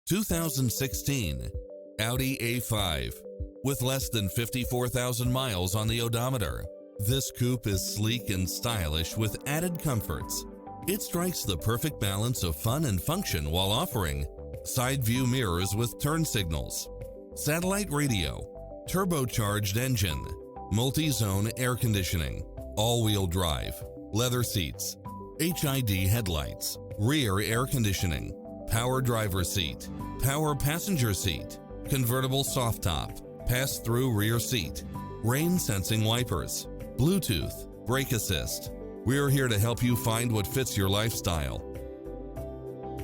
2016 Audi A5. With less than 54,000 miles on the odometer, this coupe is sleek and stylish with added comforts. It strikes the perfect balance of fun and function while offering side view mirrors with turn signals, satellite radio, turbocharged engine, multi-zone air conditioning, all-wheel drive, leather seats, HID headlights, rear air conditioning, power driver seat, power passenger seat, convertible soft top, pass-through rear seat, rain-sensing wipers, Bluetooth, brake assist. We're here to help you find what fits your lifestyle.